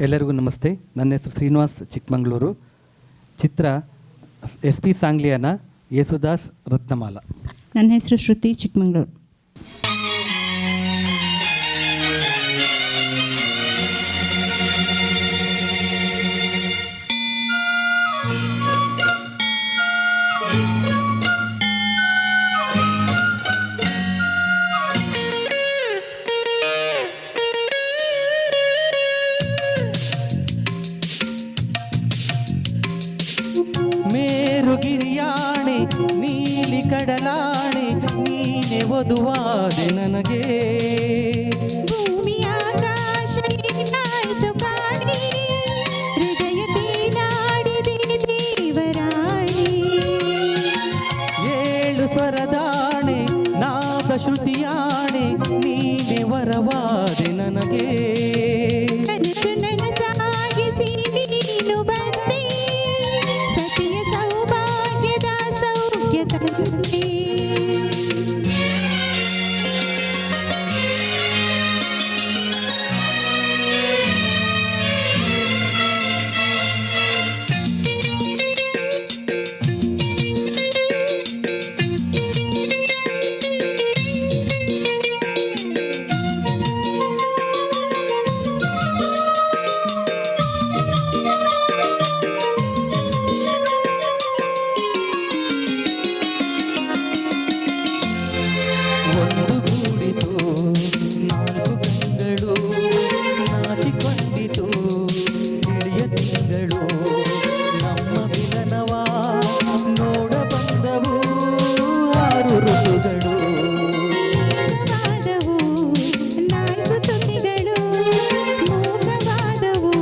ಎಲ್ಲರಿಗೂ ನಮಸ್ತೆ. ನನ್ನ ಹೆಸರು ಶ್ರೀನಿವಾಸ್ ಚಿಕ್ಕಮಗಳೂರು. ಚಿತ್ರ SP ಸಾಂಗ್ಲಿಯಾನ ಯೇಸುದಾಸ್ ರತ್ನಮಾಲ. ನನ್ನ ಹೆಸರು ಶ್ರುತಿ ಚಿಕ್ಕಮಗಳೂರು. ಮೇರುಗಿರಿಯಾಣೆ ನೀಲಿ ಕಡಲಾಣೆ ನೀನೆ ವಧುವಾದೆ ನನಗೆ. ಭೂಮಿ ಆಕಾಶ ನೀನಾಯ್ತು ಕಾಣಿ, ಹೃದಯದಲ್ಲಿ ನಾಡಿದೆ ದೇವರಾಣಿ. ಏಳು ಸ್ವರದಾಣೆ ನಾದ ಶ್ರುತಿಯಾಣೆ ನೀನೆ ವರವಾದೆ ನನಗೆ. ಕನಸು ನನಸಾಗಿಸಿ ನೀನು ಬಂದೆ, ಸತಿಯ ಸೌಭಾಗ್ಯದ ಸೌಖ್ಯ ತಂದೆ. ಒಂದು ಗೂಡಿತು ನಾಲ್ಕು ಕಂಗಳು, ನಾಚಿಕೊಂಡಿತು ತಿಳಿಯ ತಿಂಗಳು. ನಮ್ಮ ವಿಲನವ ನೋಡ ಬಂದವು ಆರು ಋತುಗಳು. ವಾದವು ನಾಲ್ಕು ತುಟಿಗಳು, ಮೂಕವಾದವು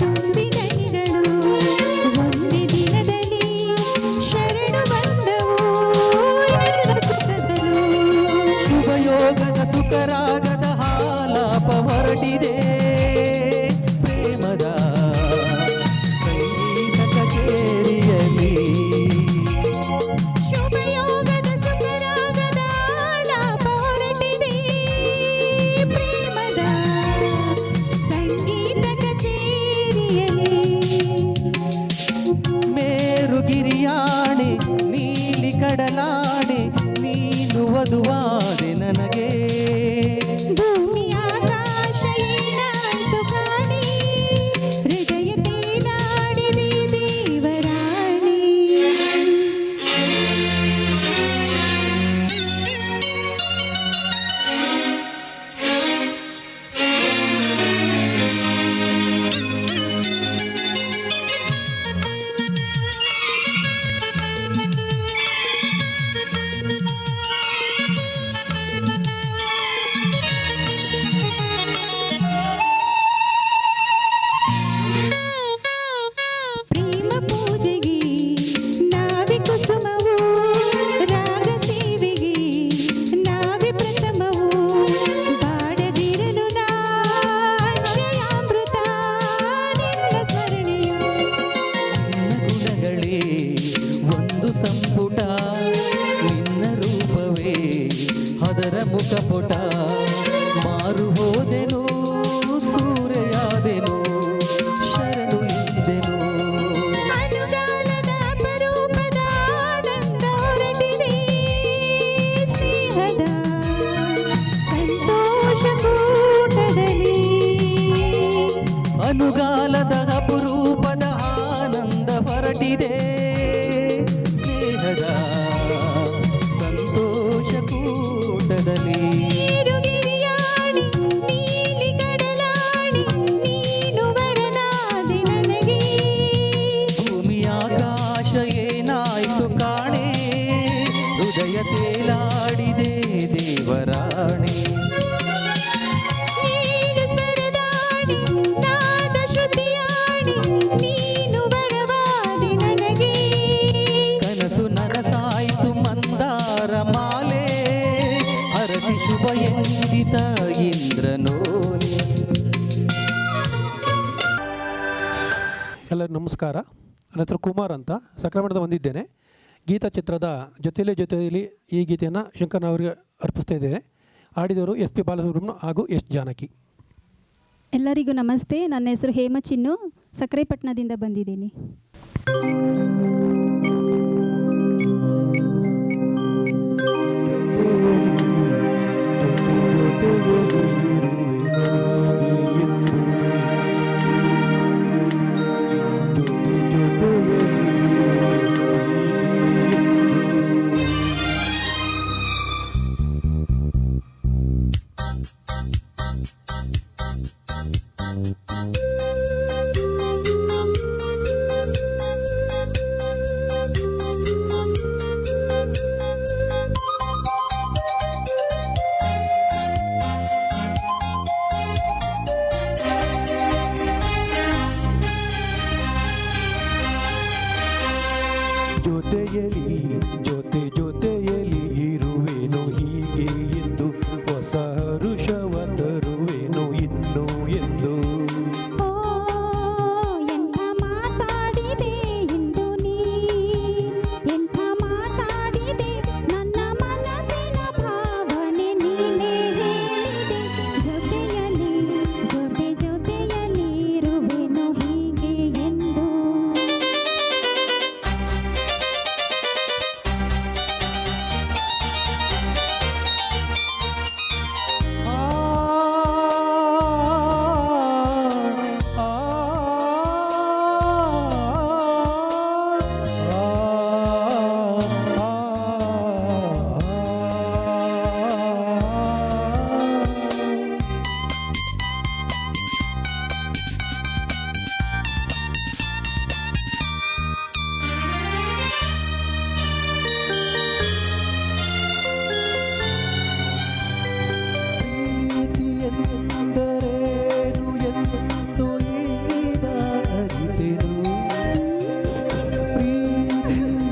ದುಂಬಿದನಿಗಳು. ಒಂದೇ ದಿನದಲ್ಲಿ ಶರಣು ಬಂದವು ಎಲ್ಲ ಸುಖಗಳು. ಶುಭಯೋಗದ ಸುಖರಾಗದ ಹಾಲಾಪ ಹೊರಟಿದೆ, ಪ್ರೇಮದ ಸಂಗೀತ ಕಚೇರಿಯಲ್ಲಿ. ಶುಭಯೋಗದ ಸುಖರಾಗದ ಆಲಾಪ ಹೊರಟಿದೆ, ಪ್ರೇಮದ ಸಂಗೀತ ಕಚೇರಿಯಲ್ಲಿ. ಮೇರುಗಿರಿಯಾಣೆ ನೀಲಿ ಕಡಲಾಣೆ ನೀನು ವಧುವಾದೆ ನನಗೆ. ಭೂಮಿ ಆಕಾಶ ಏನಾಯ್ತು ಕಾಣಿ, ಹೃದಯದಲ್ಲಿ ನಾಡಿದೆ ದೇವರಾಣಿ. ಪ್ರೇಮ ಪೂಜೆಗೆ ನಾವೇ ಕುಸುಮವು, ರಾಗ ಸೇವೆಗೆ ನಾವೇ ಪ್ರಥಮವು. ಬಾಡದಿರಲು ನಾ ಅಕ್ಷಯಾಮೃತ ನಿನ್ನ ಸ್ಮರಣೆಯು. ನಿನ್ನ ಗುಣಗಳೇ ಒಂದು ಸಂಪುಟ, ನಿನ್ನ ರೂಪವೇ ಅದರ ಮುಖಪುಟ. ಮಾರು ಹೋದೆನು ಸೂರೆಯಾದೆನು ಶರಣು ಎಂದೆನು. ಅನುಗಾಲದ ಅಪರೂಪದ ಆನಂದ ಹೊರಟಿದೆ, ಸ್ನೇಹದ ಸಂತೋಷ ಕೂಟದಲ್ಲಿ. ಅನುಗಾಲದ ಅಪರೂಪದ ಆನಂದ ಹೊರಟಿದೆ, ಸ್ನೇಹದ ಸಂತೋಷ ಕೂಟದಲ್ಲಿ. ನೀರುಗಿರಿಯಾಣಿ ನೀಲಿ ಕಡಲಾಣಿ ನೀನು ವರನಾದೆ ನನಗೆ. ಭೂಮಿ ಆಕಾಶ ಏನಾಯ್ತು ಕಾಣೆ, ಹೃದಯ ತೇಲಾಡಿದೆ ದೇವರಾಣೆ. ಏಳು ಸ್ವರದಾಣಿ ನಾದ ಶ್ರುತಿಯಾಣಿ ನೀನು ವರವಾದೆ ನನಗೆ. ಕನಸು ನನಸಾಯ್ತು ಮಂದಾರ ಮಾಲೆ, ಹರಸಿ ಶುಭ ಎಂದಿತ ಇಂದ್ರನೋಲೆ. ಎಲ್ಲರಿಗೂ ನಮಸ್ಕಾರ. ನನ್ನ ಹತ್ರ ಕುಮಾರ್ ಅಂತ ಸಕ್ರಮಣದ ಬಂದಿದ್ದೇನೆ. ಗೀತಾ ಚಿತ್ರದ ಜೊತೆಯಲ್ಲಿ ಈ ಗೀತೆಯನ್ನು ಶಂಕರ್ನವರಿಗೆ ಅರ್ಪಿಸ್ತಾ ಇದ್ದೇನೆ. ಹಾಡಿದವರು SP ಬಾಲಸುಬ್ರಹ್ಮಣ್ಯ ಹಾಗೂ S ಜಾನಕಿ. ಎಲ್ಲರಿಗೂ ನಮಸ್ತೆ. ನನ್ನ ಹೆಸರು ಹೇಮ ಚಿನ್ನು, ಸಕ್ರೆಪಟ್ಟಣದಿಂದ ಬಂದಿದ್ದೀನಿ. ಜೊತೆಯಲಿ ಜೊತೆಯಲಿ ಇರುವೆನು ಹೀಗೆ ಎಂದು, ಹೊಸ ಹರುಷವ ತರುವೆನು ಇನ್ನು ಎಂದು. ಓ ಎಂಥ ಮಾತಾಡಿದೆ ಇಂದು ನೀ, ಎಂಥ ಮಾತಾಡಿದೆ, ನನ್ನ ಮನಸ್ಸಿನ ಭಾವನೆ ನೀನೇ ಹೇಳಿದೆ. ಜೊತೆಯಲಿ ಜೊತೆಯಲಿ ಇರುವೆನು ಹೀಗೆ ಎಂದು. ಪ್ರೀತಿಯೆಂದರೇನು ಎಂದು ಈಗ ಅರಿತೆನು. ಪ್ರೀತಿಯೆಂದರೇನು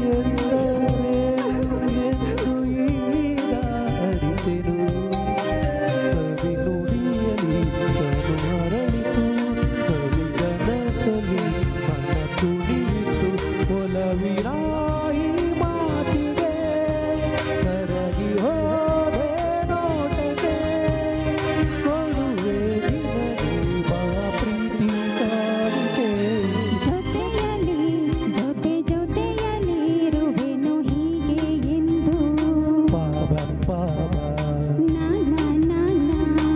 ಎಂದು ಈಗ ಅರಿತೆನು. ಸವಿ ನುಡಿಯಲಿ ತನು ಅರಳಿತು, ಸವಿಗನಸಲಿ ಮನ ತುಳಿಯಿತು. ಒಲವಿನ ಈ ಮಾತಿಗೆ ಕರಗಿ ಹೋದೆ ನೋಟಕ್ಕೆ. ಕೊಡುವೆ ನಿನಗೆ ಬಾ ಪ್ರೀತಿ ಕಾಣಿಕೆ. ಜೊತೆಯಲಿ ಜೊತೆಯಲಿ ಇರುವೆನು ಹೀಗೆ ಎಂದು. ಪಾಪ ಪಾಪ ನಾ ನಾ ನಾ ನಾ.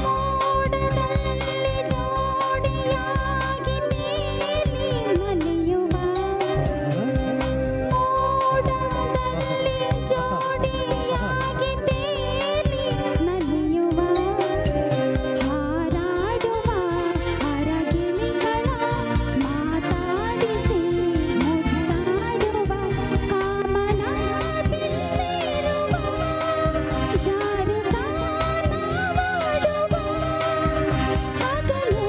ಮೋಡದಲ್ಲಿ ಜೋಡಿಯಾಗಿ ತೇಲಿ ಮಲೆಯುವ, ಮೋಡದಲ್ಲಿ ಜೋಡಿಯಾಗಿ ತೇಲಿ ಮಲೆಯುವ, ಹಾರಾಡುವ ಅರಗಿಣಿಗಳ ಮಾತಾಡಿಸಿ ಮುದ್ದಾಡುವ, ಕಾಮನ ಬಿಲ್ಲಿರುವ ಜಾರುತ್ತಾ ನಾವಾಡುವ, ಹಗಲು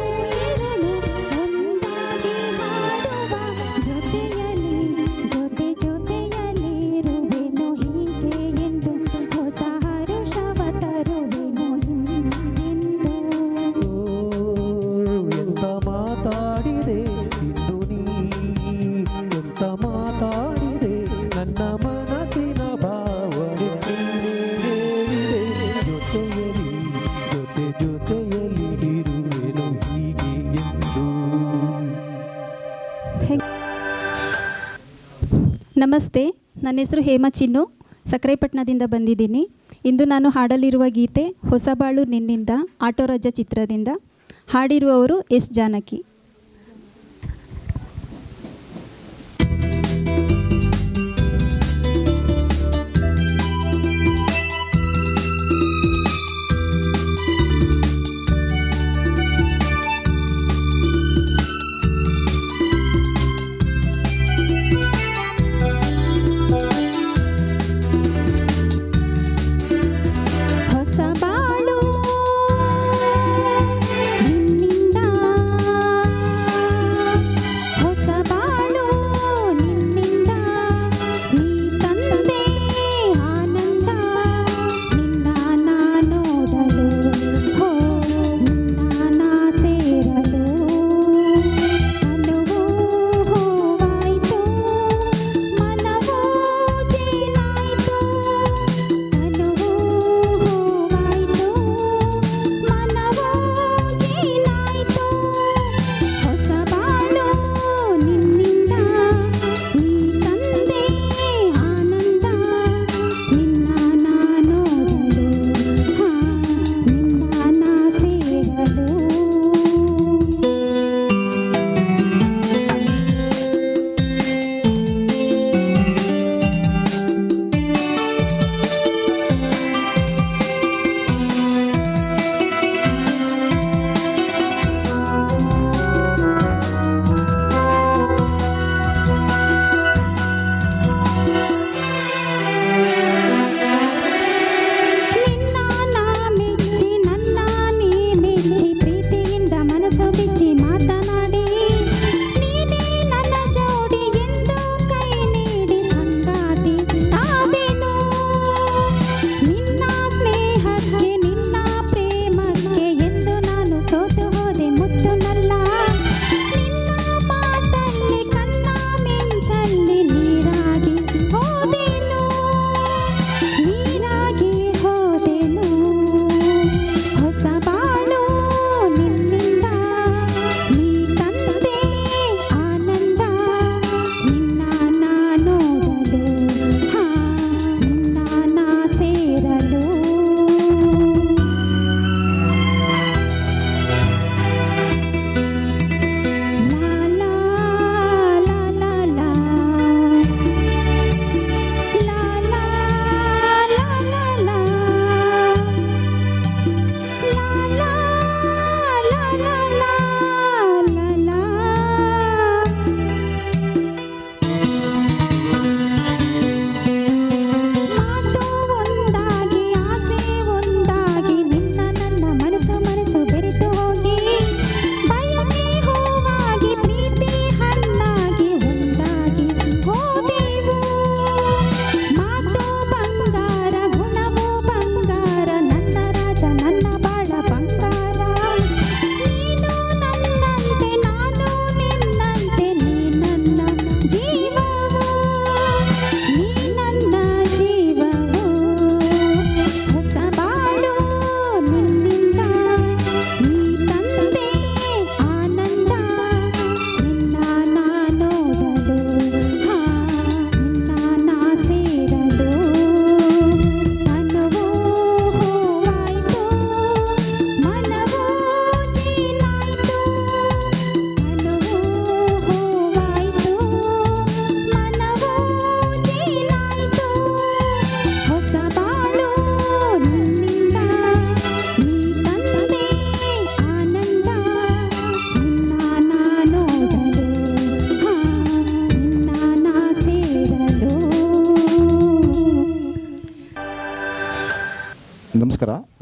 ಇರಲು ಒಂದಾಗಿ ಹಾಡುವ. ಜೊತೆಯಲಿ ಜೊತೆಯಲಿ ಇರುವೆನು ಹೀಗೆ ಎಂದು, ಹೊಸ ಹರುಷವ ತರುವೆನು ಎಂದು. ಎಂತ ಮಾತಾಡಿದೆ ಇಂದು ನೀ, ಎಂತ ಮಾತಾಡಿದೆ, ನನ್ನ ಮನಸ್ಸಿನ ಭಾವನೆ ನೀನೇ ಹೇಳಿದೆ. ಜೊತೆಯಲಿ ಜೊತೆಯಲಿ ಇರುವೆನು ಹೀಗೆ ಎಂದು. ನಮಸ್ತೆ, ನನ್ನ ಹೆಸರು ಹೇಮ ಚಿನ್ನು, ಸಕ್ರೆಪಟ್ಟಣದಿಂದ ಬಂದಿದ್ದೀನಿ. ಇಂದು ನಾನು ಹಾಡಲಿರುವ ಗೀತೆ ಹೊಸಬಾಳು ನಿನ್ನಿಂದ, ಆಟೋ ರಾಜ ಚಿತ್ರದಿಂದ. ಹಾಡಿರುವವರು ಎಸ್ ಜಾನಕಿ.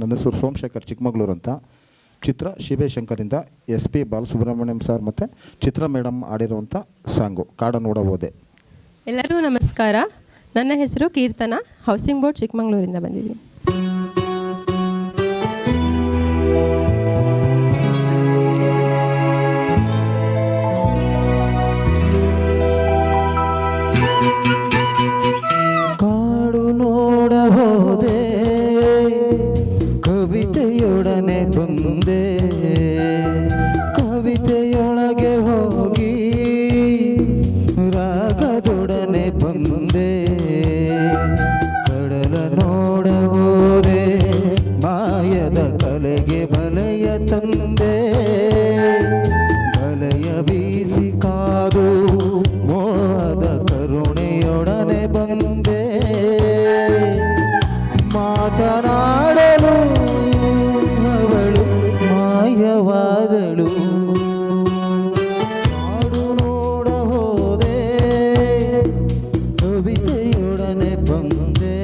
ನನ್ನ ಹೆಸರು ಸೋಮಶೇಖರ್ ಚಿಕ್ಕಮಗಳೂರು ಅಂತ. ಚಿತ್ರ ಶಿವಶಂಕರಿಂದ SP ಬಾಲಸುಬ್ರಹ್ಮಣ್ಯಂ ಸರ್ ಮತ್ತು ಚಿತ್ರ ಮೇಡಮ್ ಆಡಿರುವಂಥ ಸಾಂಗು ಕಾಡ ನೋಡಬಹುದೇ. ಎಲ್ಲರಿಗೂ ನಮಸ್ಕಾರ. ನನ್ನ ಹೆಸರು ಕೀರ್ತನ, ಹೌಸಿಂಗ್ ಬೋರ್ಡ್ ಚಿಕ್ಕಮಗಳೂರಿಂದ ಬಂದಿದ್ದೀನಿ. ಕಾಡು ನೋಡಬಹುದೇ, ಕವಿತೆಯೊಡನೆ ಬಂದೆ, ಕವಿತೆಯೊಳಗೆ ಹೋಗಿ ರಾಗದೊಡನೆ ಬಂದೆ, ಕಡಲ ನೋಡಬಹುದೇ, ಮಾಯದ ಕಲೆಗೆ ಬಲೆಯ ತಂದೆ, ಬಲೆಯ ಬೀಸಿ ಕಾದು ಮೋಹದ ಕರುಣೆಯೊಡನೆ ಬಂದೆ, ಮಾತನಾಡಲು ಅವಳು ಮಾಯವಾದಳು. ಕಾಡು ನೋಡ ಹೋದೆ, ಕವಿತೆಯೊಡನೆ ಬಂದೆ.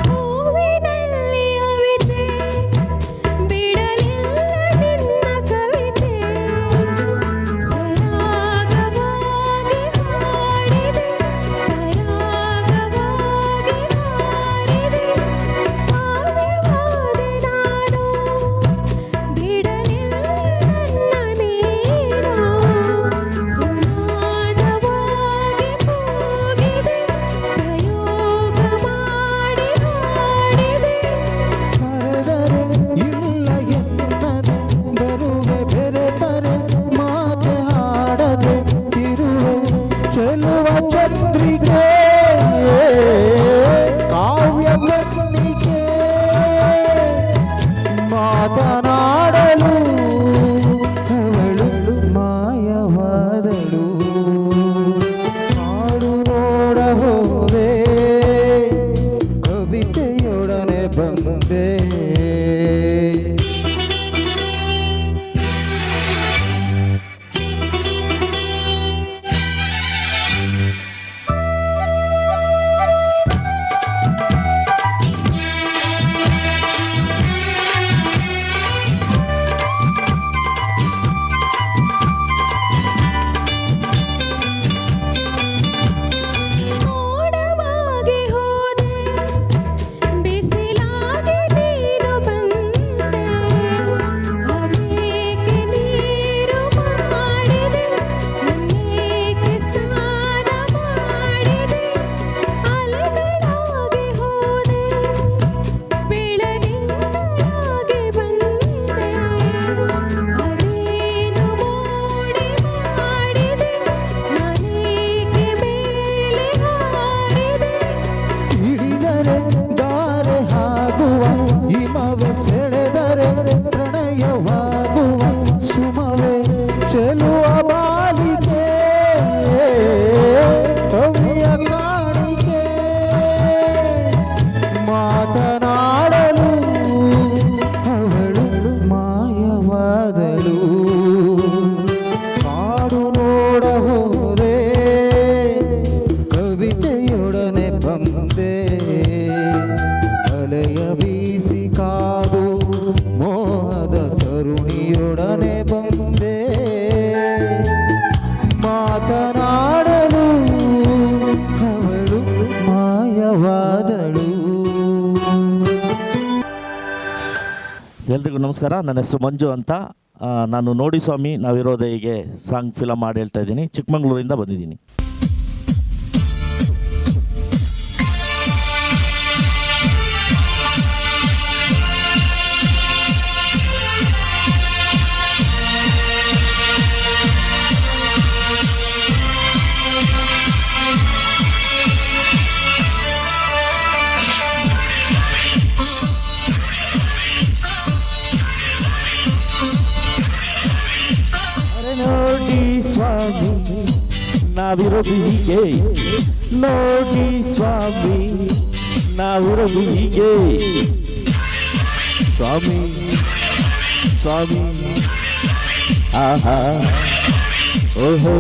ಹೂವಿನಲ್ಲಿ ಅವಿತೆ ಬಿಡಲಿಲ್ಲ ನಿನ್ನ ಕವಿತೆ, ಸರಾಗವಾಗಿ ಹಾಡಿದೆ, ಪರಾಗವಾಗಿ ಹಾರಿದೆ, ಕಾವ್ಯವಾದೆ ನಾನು, ಬಿಡಲಿಲ್ಲ ನನ್ನ ನೀನು, ಸುನಾದವಾಗಿ ಕೂಗಿದೆ, ಪ್ರಯೋಗ ಮಾಡಿ ಹಾಡಿದೆ. ಕರೆದರೆ ಇಲ್ಲ ಎನ್ನದೆ ಬರುವೆ, ಬೆರೆತರೆ ಮಾತೆ ಹಾಡದೆ ಇರುವೆ, ಚೆಲುವ ಚಂದ್ರಿಕೆ ಕಾವ್ಯ ಕಣ್ಣಿಗೆ, ಮಾತನಾಡಲು ಅವಳು ಮಾಯವಾದಳು. ಕಾಡು ನೋಡ ಹೋದೆ, ಕವಿತೆಯೊಡನೆ ಬಂದೆ. ಮೋಡವಾಗಿ ಹೋದೆ, ಬಿಸಿಲಾಗಿ ನೀನು ಬಂದೆ, ಅದೇಕೆ ನೀರು ಮಾಡಿದೆ, ನನ್ನೇಕೆ ಸ್ನಾನ ಮಾಡಿದೆ, ಅಲೆಗಳಾಗಿ ಹೋದೆ, ಬೆಳದಿಂಗಳಾಗಿ ಬಂದೆ, ಅದೇನು ಮೋಡಿ ಮಾಡಿದೆ, ನಾನೇಕೆ ಮೇಲೆ ಹಾರಿದೆ. ಹಿಡಿದರೆ ದಾರೆ ಆಗುವ ಹಿಮವೇ, ಸೆಳೆದರೆ ಪ್ರಣಯವಾಗುವ ಸುಮವೇ, ಚೆಲುವ ಬಾಲಿಕೆ ಕವಿಯ ಕಾಣಿಕೆ, ಮಾತನಾಡಲು ಅವಳು ಮಾಯವಾದಳು. ಕಾಡು ನೋಡ ಹೋದೆ, ಕವಿತೆಯೊಡನೆ ಬಂದೆ, ಅಲೆಯ ಬೀಸಿ ಕಾದು ಮೋಹದ ತರುಣಿಯೊಡನೆ ಬಂದೆ, ಮಾತನಾಡಲು ಅವಳು ಮಾಯವಾದಳು. ಎಲ್ರಿಗೂ ನಮಸ್ಕಾರ. ನನ್ನ ಹೆಸರು ಮಂಜು ಅಂತ. ನಾನು ನೋಡಿ ಸ್ವಾಮಿ ನಾವಿರೋದೇ ಹೀಗೆ ಸಾಂಗ್ ಫಿಲಮ್ ಮಾಡಿ ಹೇಳ್ತಾ ಇದ್ದೀನಿ. ಚಿಕ್ಕಮಗಳೂರಿಂದ ಬಂದಿದ್ದೀನಿ. ನಾವಿರೋದು ಹೀಗೆ ನೋಡಿ ಸ್ವಾಮಿ, ನಾವಿರೋದು ಹೀಗೆ ಸ್ವಾಮಿ ಸ್ವಾಮಿ. ಆಹಾ ಓಹೋ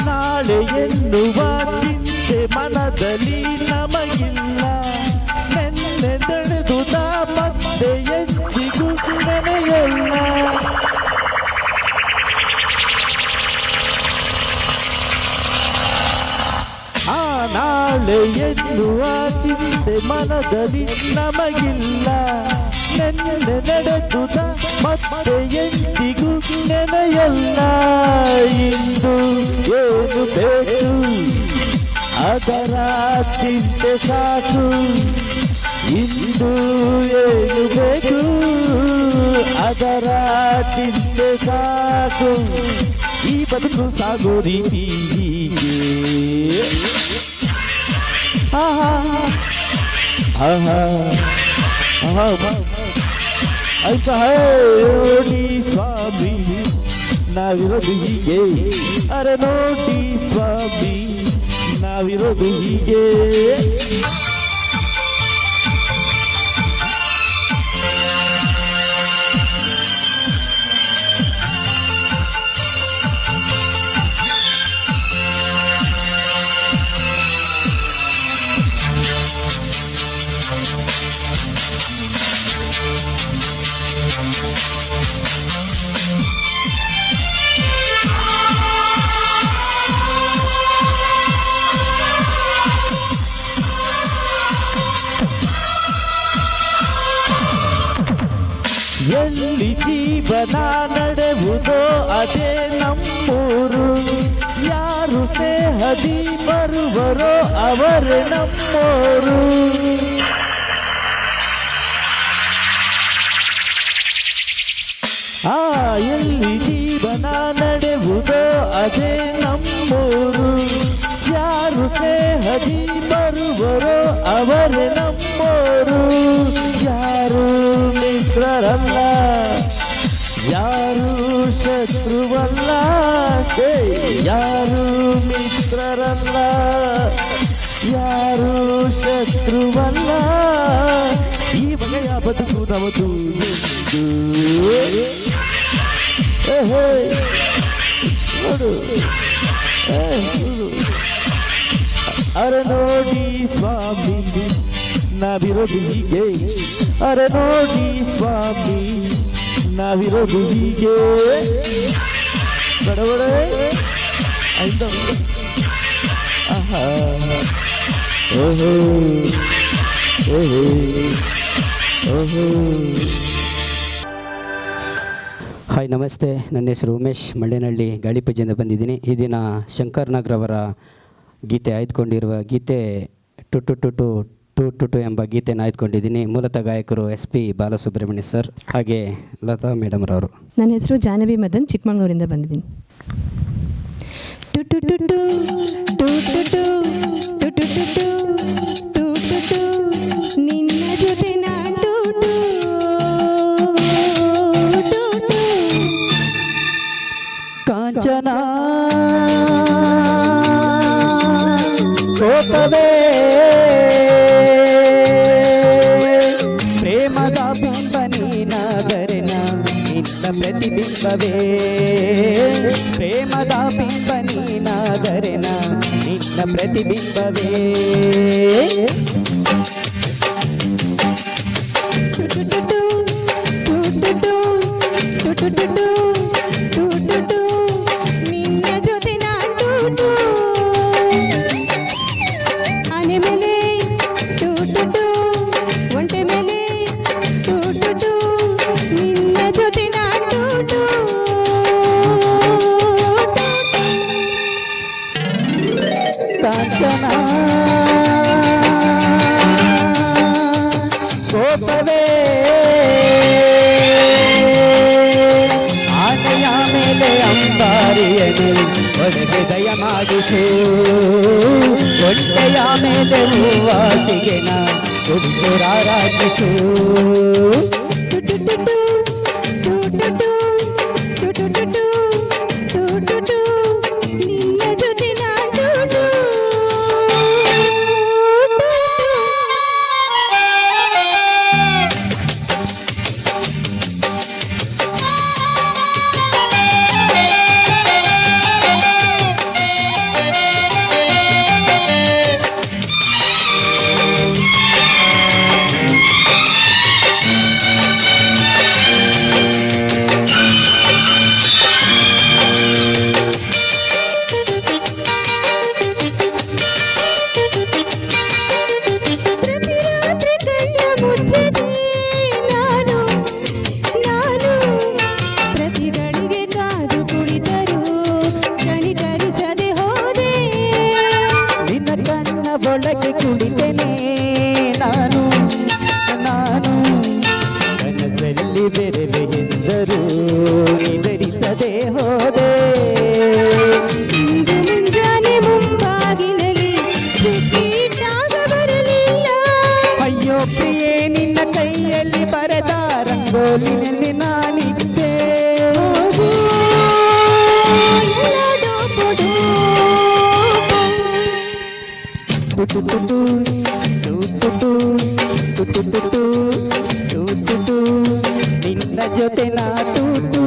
ನಾಳೆ ಎನ್ನುವ ಚಿಂತೆ ಮನದಲ್ಲಿ ನಮಗಿಲ್ಲ. ನೆನ್ನೆ ನಡೆದುದ ಮತ್ತೆ ಎಂದಿಗೂ ನೆನೆಯಲ್ಲ. ಆ ನಾಳೆ ಎನ್ನುವ ಚಿಂತೆ ಮನದಲ್ಲಿ ನಮಗಿಲ್ಲ. ನೆನ್ನೆ ನಡೆದುದ ಮತ್ತೆ ಎಂದಿಗೂ ನೆನೆಯಲ್ಲ. ಇಂದು ಏನು ಬೇಕು ಅದರ ಚಿಂತೆ ಸಾಕು. ಇಂದು ಏನು ಬೇಕು ಅದರ ಚಿಂತೆ ಸಾಕು. ಈ ಬದುಕು ಸಾಗೋ ರೀತಿ ಹೀಗೆ. ಆಹಾ ಆಹಾ ಆಹಾ ಐಸಾ ಹೈ ನೋಡಿ ಸ್ವಾಮಿ, ನಾವಿರೋದು ಹೀಗೆ. ಅರೆ ನೋಡಿ ಸ್ವಾಮಿ, ನಾವಿರೋದು ಹೀಗೆ. ಎಲ್ಲಿ ಜೀವನ ನಡೆಯುವುದೋ ಅದೇ ನಮ್ಮೂರು. ಯಾರು ಸ್ನೇಹದಿ ಬರುವರೋ ಅವರೇ ನಮ್ಮೋರು. ಎಲ್ಲಿ ಜೀವನ ನಡೆಯುವುದೋ ಅದೇ ನಮ್ಮೂರು. ಯಾರು ಸ್ನೇಹದಿ ಬರುವರೋ ಅವರೇ ನಮ್ಮೋರು. ಯಾರು ಮಿತ್ರರಲ್ಲ, ಯಾರು ಶತ್ರುವಲ್ಲ. ಯಾರು ಮಿತ್ರರಲ್ಲ, ಯಾರು ಶತ್ರುವಲ್ಲ. ಈ ಬಗೆಯ ಬದುಕು ನಮದು ಎಂದು ನೋಡು. ಅರೆ ನೋಡಿ ಸ್ವಾಮಿ, ನಾವಿರೋದು ಹೀಗೆ. ಅರೆ ನೋಡಿ ಸ್ವಾಮಿ, ನಾವಿರೋದು ಹೀಗೆ. ಬಡಬಡೆ ಆಯ್ತು. ಆಹಾ ಓಹೋ ಓಹೋ ಓಹೋ. ಹಾಯ್ ನಮಸ್ತೆ, ನನ್ನ ಹೆಸರು ಉಮೇಶ್ ಮಳ್ಳೇನಹಳ್ಳಿ ಗಾಳಿಪಜ್ಜಿಯಿಂದ ಬಂದಿದ್ದೀನಿ. ಈ ದಿನ ಶಂಕರ್ ನಾಗ್ರವರ ಗೀತೆ ಆಯ್ದುಕೊಂಡಿರುವ ಗೀತೆ ಟು ಟು ಟು ಟು ಟು ಟು ಎಂಬ ಗೀತೆಯನ್ನು ಆಯ್ದುಕೊಂಡಿದ್ದೀನಿ. ಮೂಲತಃ ಗಾಯಕರು SP ಬಾಲಸುಬ್ರಹ್ಮಣ್ಯ ಸರ್, ಹಾಗೆ ಲತಾ ಮೇಡಮ್ ರವರು. ನನ್ನ ಹೆಸರು ಜಾಹ್ನವಿ ಮದನ್, ಚಿಕ್ಕಮಗಳೂರಿಂದ ಬಂದಿದ್ದೀನಿ. ಟು ಟು ಟು ಟು ಟು ಟು ಟು ಟು ಟು ಟು ಟು ಟು ಟು ನಿನ್ನ ಜೊತೆ ನಾ ಟು ಟು ಟು ಟು. ಕಾಂಚನ ಕೋಪವೇ ಪ್ರೇಮದ ಬಿಂಬ ನೀನಾದರೆನ ನಿನ್ನ ಪ್ರತಿಬಿಂಬವೇ. ಪ್ರೇಮದ ಬಿಂಬ ನೀನಾದರೆನ ನಿನ್ನ ಪ್ರತಿಬಿಂಬವೇ. ನಿನ್ನ ಜೊತೆ ನಾ ಟು ಟು ಆನೆ ಮೇಲೆ ಟು ಟು ಟು ಒಂಟೆ ಮೇಲೆ ಟು ಟು ಟು ನಿನ್ನ ಜೊತೆ ನಾ ಟು ಟು ಒಲವಿನನು ಒಳಗೆ ದಯ ಮಾಡಿಸು ಹೊಟ್ಟೆಯ ಮೇಲೆ ಹೂವಾಸಿಗೆ ನಾ ರಾರಾಜಿಸು ನಿನ್ನ ಜೊತೆ ಒಳಗೆ ಕುಳಿತೆನೆ ನಾನು ನಾನು ಕನಸಲ್ಲಿ ಬೆರೆವೆ ಎಂದರು ನಿಧರಿಸದೆ ಹೋದೆ ಮುಂಜಾನೆ ಮುಂಬಾಗಿಲಲ್ಲಿ ಸುತ್ತಿಟ್ಟಾಗ ಬರಲಿಲ್ಲ ಅಯ್ಯೋ ಪ್ರಿಯೇ ನಿನ್ನ ಕೈಯಲ್ಲಿ ಬರೆದ ರಂಗೋಲಿನಲ್ಲಿ ನಾನಿದ್ದೆ ನಿನ್ನ ಜೊತೆ ನಾ ತೂತು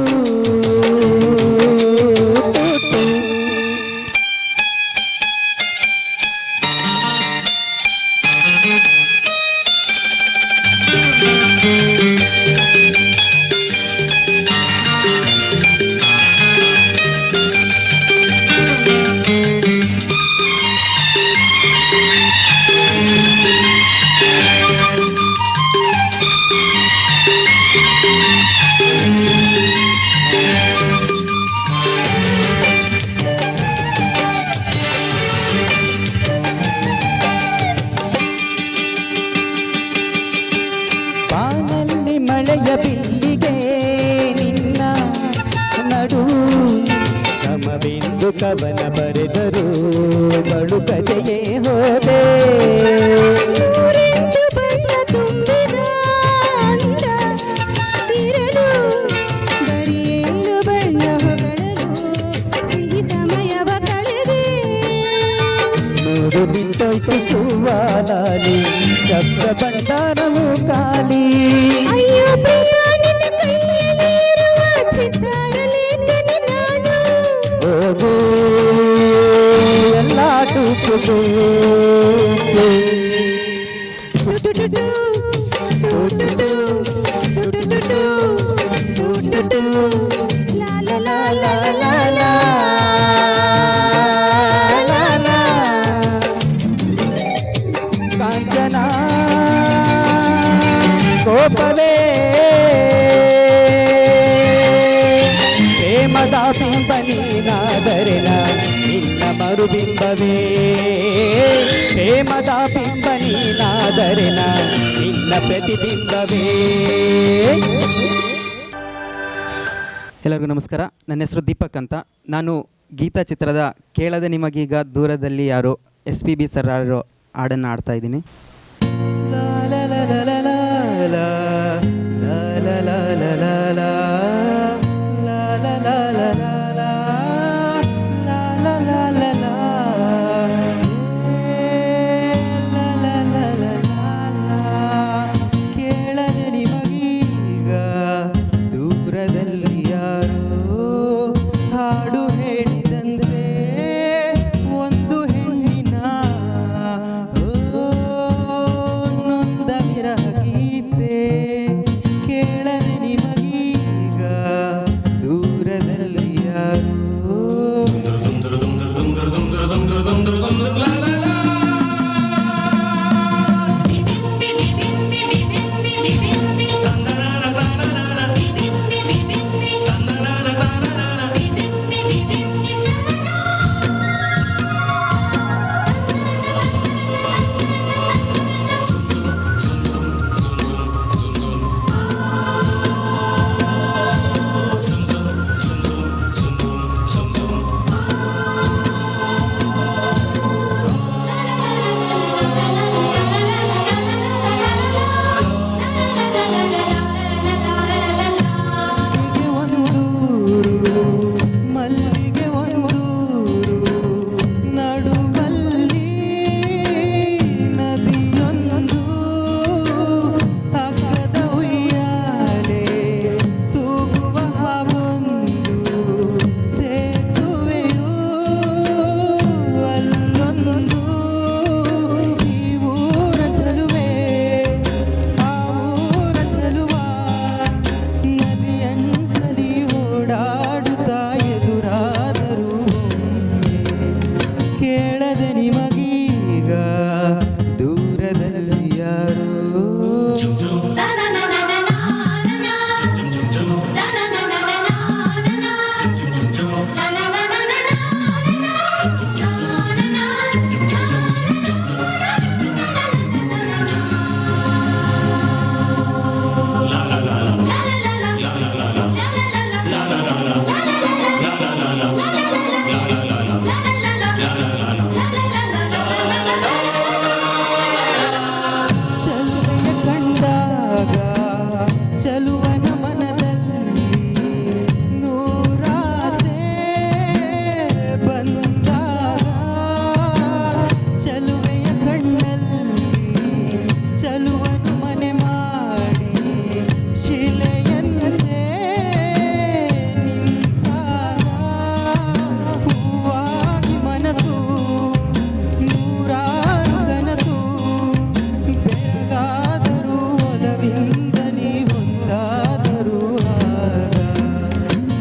ಬಾನಲ್ಲಿ ಮಳೆಯ ಬಿಲ್ಲಿಗೆ ನಿನ್ನ ನಡು ಸಮವೆಂದು ಕವನ ಬರೆದರು ಬಳುಕದೆಯೇ ಹೋದೆ ಬಣ್ಣ ತುಂಬಿದ ಅಂದ ಇರಲು ಬರೀ ಎಳ್ಳು ಬಣ್ಣ ಹೊಗಳಲು ಸಿಹಿ ಸಮಯವ ಕಳೆದೆ ನೂರು ಬಿಟ್ಟೋಯ್ತು ಸುವಾಲಾಲಿ ಶಬ್ದ ಭಂಡಾರವು ಖಾಲಿ ಅಯ್ಯೋ ಪ್ರಿಯ ನಿನ್ನ ಕೈಯಲ್ಲಿರುವ ಚಿತ್ತಾರ ಲೇಖನಿ ನಾನು ಹೋಗು ಎಲ್ಲ ಟುಟು ಲಾ ಲಾ ಲಾ ಲಾ ಲಾ ಲಾ ಕಾಂಚನ ಕೋಪವೇ ಪ್ರೇಮದ ಬಿಂಬ ನೀನಾದರೆನ ನಿನ್ನ ಮರುಬಿಂಬವೇ ಪ್ರೇಮದ ಬಿಂಬ ನೀನಾದರೆನ ನಿನ್ನ ಪ್ರತಿಬಿಂಬವೇ. ಎಲ್ಲರಿಗೂ ನಮಸ್ಕಾರ. ನನ್ನ ಹೆಸರು ದೀಪಕ್ ಅಂತ. ನಾನು ಗೀತಾ ಚಿತ್ರದ ಕೇಳದೆ ನಿಮಗೀಗ ದೂರದಲ್ಲಿ ಯಾರೋ SPB ಸರ್ ಹಾಡನ್ನು ಆಡ್ತಾ ಇದ್ದೀನಿ. ಕೇಳದೆ ನಿಮಗೀಗ ದೂರದಲ್ಲಿ ಯಾರೋ ಹಾಡು ಹೇಳಿದಂತೆ ಒಂದು ಹೆಣ್ಣಿನ ನೊಂದ ವಿರಹ ಗೀತೆ ಚೆಲುವನ ಮನದಲ್ಲಿ ನೂರಾಸೆ ಬಂದಾಗ ಚೆಲುವೆಯ ಕಣ್ಣಲ್ಲಿ ಚೆಲುವನು ಮನೆ ಮಾಡಿ ಶಿಲೆಯಂತೆ ನಿಂತಾಗ ಹೂವಾಗಿ ಮನಸ್ಸು ನೂರಾರು ಕನಸು ಬೆರಗಾದರೂ ಒಲವಿಂದಲೇ ಒಂದಾದರೂ ಆಗ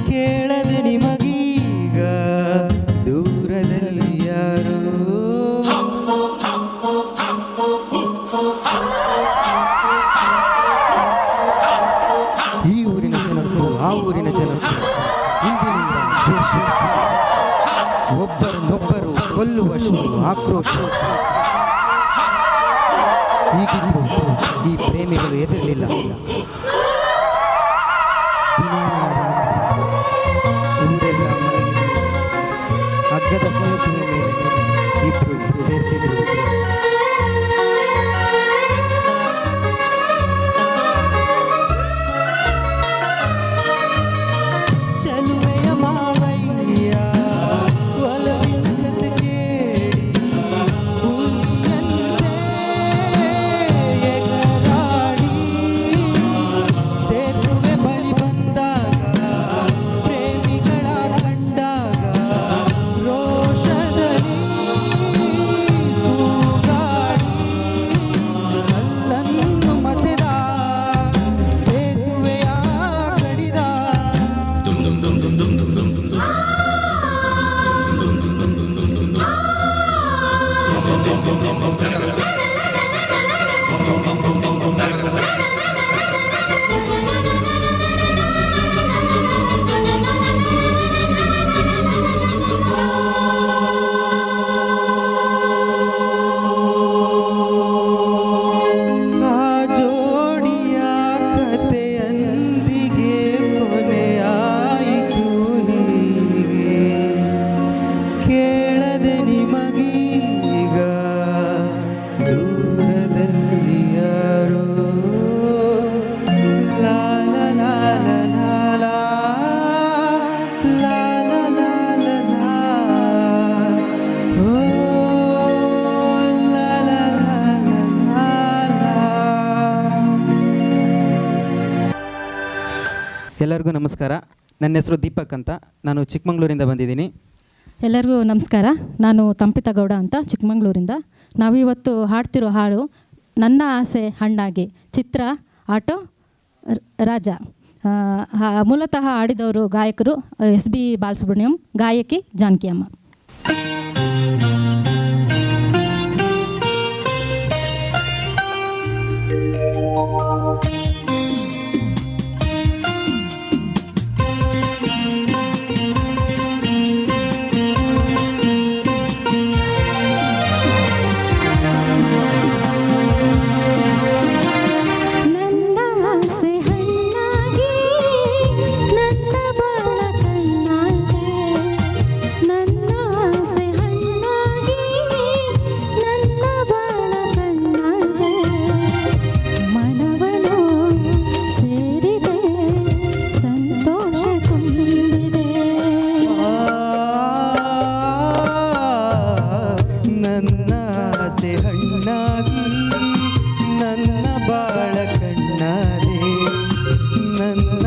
ಕೇಳದೆ ನಿಮಗೀಗ ದೂರದಲ್ಲಿ ಯಾರು ಈ ಊರಿನ ಜನಕ್ಕೂ ಆ ಊರಿನ ಜನಕ್ಕೂ ಇಂದಿನಿಂದ ದ್ವೇಷ, ಒಬ್ಬರನ್ನೊಬ್ಬರು ಕೊಲ್ಲುವಷ್ಟು ಆಕ್ರೋಶ. ಹೀಗಿದ್ರು ಈ ಪ್ರೇಮಿಗಳು ಎದುರಲಿಲ್ಲ. ದಿನ ರಾತ್ರಿ ಊರೆಲ್ಲ ಮಲಗಿದೆ. ಹಗ್ಗದ ಸೇತುವೆ ಮೇಲೆ ಇಬ್ರು ಸೇರ್ತಿದ್ರು. ಚೆಲುವೆಯ ಮಾವಯ್ಯ ಒಲವಿನ ಕತೆ ಕೇಳಿ ಹುಲಿಯಂತೆ ಎಗರಾಡಿ ಸೇತುವೆ ಬಳಿ ಬಂದಾಗ ಪ್ರೇಮಿಗಳ ಕಂಡಾಗ ರೋಷದಲ್ಲಿ ಕೂಗಾಡಿ ಕಲ್ಲನ್ನು ಮಸೆದ ಸೇತುವೆಯ ಕಡಿದ. ಆ ಜೋಡಿಯ ಕಥೆಯೊಂದಿಗೆ ಕೊನೆಯಾಯಿತು ಹೀಗೆ ಕೇಳದೆ ನಿಮಗೀಗ ದೂರದಲ್ಲಿ ಯಾರೋ ಲಾ ಲಾ ಲಾ ಲಾ ಲಾ ಲಾ ಲಾ ಲಾ ಲಾ ಲಾ ಓ ಲಾ ಲಾ ಲಾ ಲಾ ಲಾ. ಎಲ್ಲರಿಗೂ ನಮಸ್ಕಾರ. ನನ್ನ ಹೆಸರು ದೀಪಕ್ ಅಂತ. ನಾನು ಚಿಕ್ಕಮಂಗ್ಳೂರಿಂದ ಬಂದಿದ್ದೀನಿ. ಎಲ್ಲರಿಗೂ ನಮಸ್ಕಾರ. ನಾನು ತಂಪಿತ ಗೌಡ ಅಂತ ಚಿಕ್ಕಮಂಗ್ಳೂರಿಂದ. ನಾವಿವತ್ತು ಹಾಡ್ತಿರೋ ಹಾಡು ನನ್ನ ಆಸೆ ಹಣ್ಣಾಗಿ, ಚಿತ್ರ ಆಟೋ ರಾಜ. ಮೂಲತಃ ಹಾಡಿದವರು ಗಾಯಕರು SB ಬಾಲಸುಬ್ರಹ್ಮಣ್ಯಂ, ಗಾಯಕಿ ಜಾನಕಿ ಅಮ್ಮ. ನನ್ನ ಆಸೆ ಹಣ್ಣಾಗಿ, ನನ್ನ ಬಾಳ ಕಣ್ಣಾಗಿ, ನನ್ನ ಆಸೆ ಹಣ್ಣಾಗಿ, ನನ್ನ ಬಾಳ ಕಣ್ಣಾಗಿ, ಮನವನು ಸೇರಿದೆ, ಸಂತೋಷ ತುಂಬಿದೆ. ನನ್ನ ಆಸೆ ಹಣ್ಣಾಗಿ ನನ್ನ ಬಾಳ ಕಣ್ಣಾದೆ, ನನ್ನ